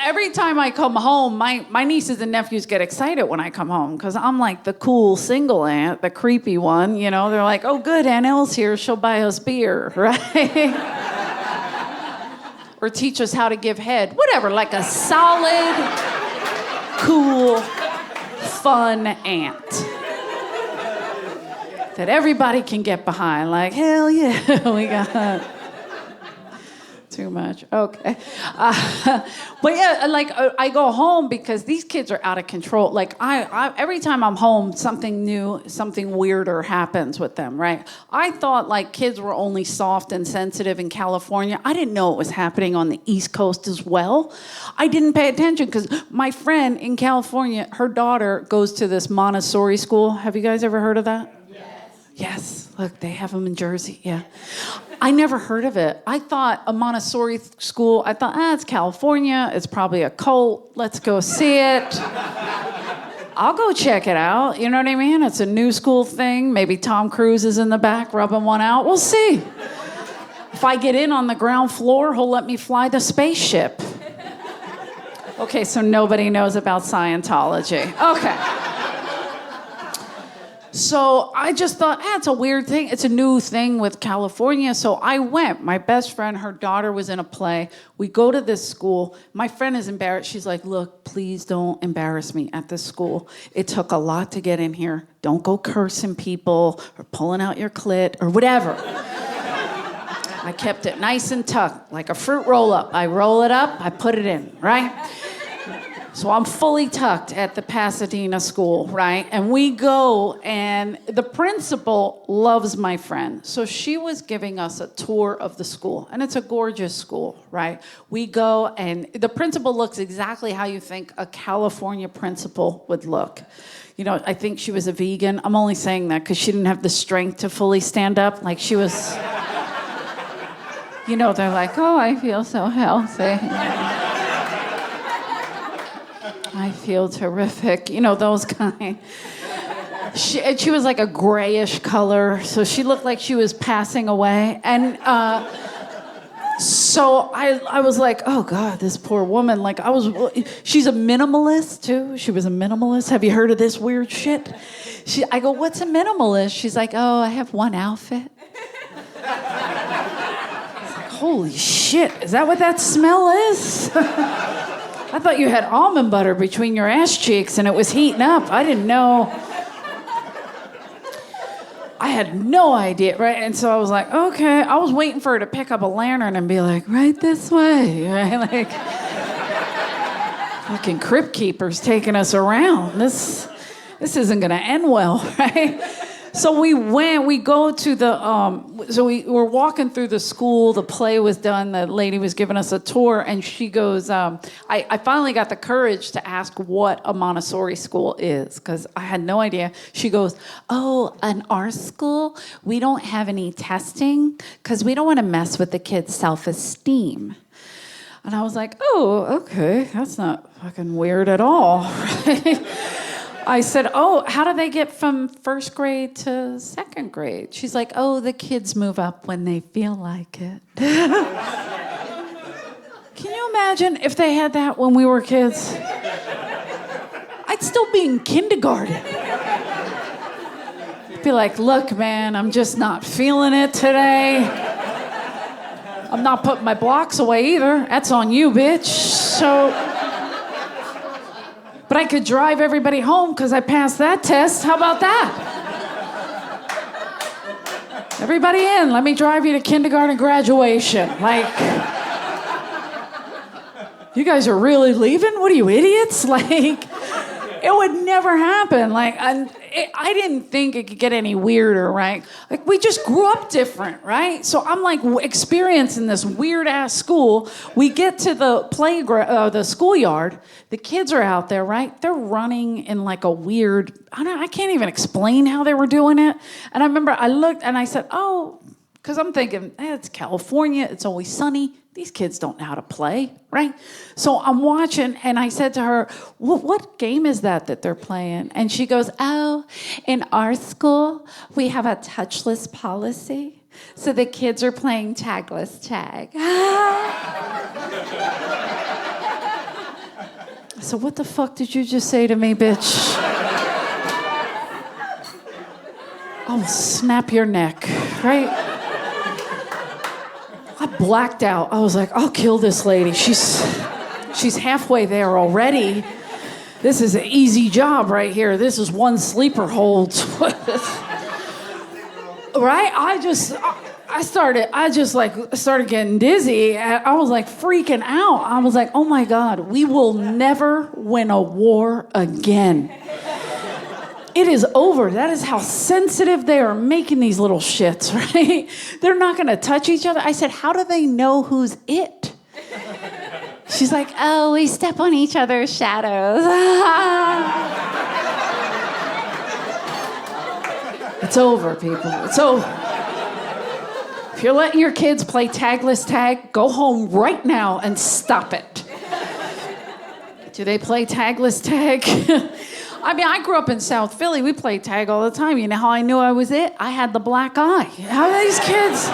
every time I come home, my nieces and nephews get excited when I come home because I'm like the cool single aunt, the creepy one, you know. They're like, oh, good, Aunt Elle's here. She'll buy us beer, right? Or teach us how to give head. Whatever, like a solid, cool, fun aunt that everybody can get behind. Like, hell yeah, we got too much. Okay. But yeah, like I go home because these kids are out of control. Like I every time I'm home, something new, something weirder happens with them, right? I thought like kids were only soft and sensitive in California. I didn't know it was happening on the East Coast as well. I didn't pay attention because my friend in California, her daughter goes to this Montessori school. Have you guys ever heard of that? Yes, look, they have them in Jersey, yeah. I never heard of it. I thought a Montessori school, I thought, it's California, it's probably a cult, let's go see it. I'll go check it out, you know what I mean? It's a new school thing, maybe Tom Cruise is in the back rubbing one out, we'll see. If I get in on the ground floor, he'll let me fly the spaceship. Okay, so nobody knows about Scientology. Okay. So I just thought, it's a weird thing. It's a new thing with California. So I went. My best friend, her daughter was in a play. We go to this school. My friend is embarrassed. She's like, look, please don't embarrass me at this school. It took a lot to get in here. Don't go cursing people or pulling out your clit or whatever. I kept it nice and tucked, like a fruit roll-up. I roll it up, I put it in, right? So I'm fully tucked at the Pasadena school, right? And we go, and the principal loves my friend. So she was giving us a tour of the school, and it's a gorgeous school, right? We go, and the principal looks exactly how you think a California principal would look. You know, I think she was a vegan. I'm only saying that because she didn't have the strength to fully stand up. Like she was, you know, they're like, oh, I feel so healthy. I feel terrific, you know, those kind. She was like a grayish color, so she looked like she was passing away. And so I was like, oh God, this poor woman. Like she's a minimalist too. She was a minimalist. Have you heard of this weird shit? I go, what's a minimalist? She's like, oh, I have one outfit. I was like, holy shit, is that what that smell is? I thought you had almond butter between your ass cheeks and it was heating up. I didn't know. I had no idea, right? And so I was like, okay. I was waiting for her to pick up a lantern and be like, right this way, right? Like, fucking crypt keepers taking us around. This isn't gonna end well, right? So we go to we were walking through the school, the play was done, the lady was giving us a tour, and she goes, I finally got the courage to ask what a Montessori school is, because I had no idea. She goes, oh, in our school, we don't have any testing, because we don't want to mess with the kids' self-esteem. And I was like, oh, okay, that's not fucking weird at all, right? I said, oh, how do they get from first grade to second grade? She's like, oh, the kids move up when they feel like it. Can you imagine if they had that when we were kids? I'd still be in kindergarten. I'd be like, look, man, I'm just not feeling it today. I'm not putting my blocks away either. That's on you, bitch. So... But I could drive everybody home because I passed that test. How about that? Everybody in. Let me drive you to kindergarten graduation. Like, you guys are really leaving? What are you, idiots? Like, it would never happen. Like, I didn't think it could get any weirder, right? Like, we just grew up different, right? So I'm like experiencing this weird ass school. We get to the playground, the schoolyard. The kids are out there, right? They're running in like a weird, I can't even explain how they were doing it. And I remember I looked and I said, oh, because I'm thinking, it's California, it's always sunny. These kids don't know how to play, right? So I'm watching, and I said to her, what game is that they're playing? And she goes, oh, in our school, we have a touchless policy. So the kids are playing tagless tag. I said, what the fuck did you just say to me, bitch? I'll snap your neck, right? I blacked out. I was like, I'll kill this lady. She's halfway there already. This is an easy job right here. This is one sleeper hold. Right? I started getting dizzy. I was like freaking out. I was like, oh my God, we will never win a war again. It is over. That is how sensitive they are making these little shits, right? They're not going to touch each other. I said, how do they know who's it? She's like, oh, we step on each other's shadows. It's over, people. It's over. If you're letting your kids play tagless tag, go home right now and stop it. Do they play tagless tag? I mean, I grew up in South Philly. We played tag all the time. You know how I knew I was it? I had the black eye. How are these kids?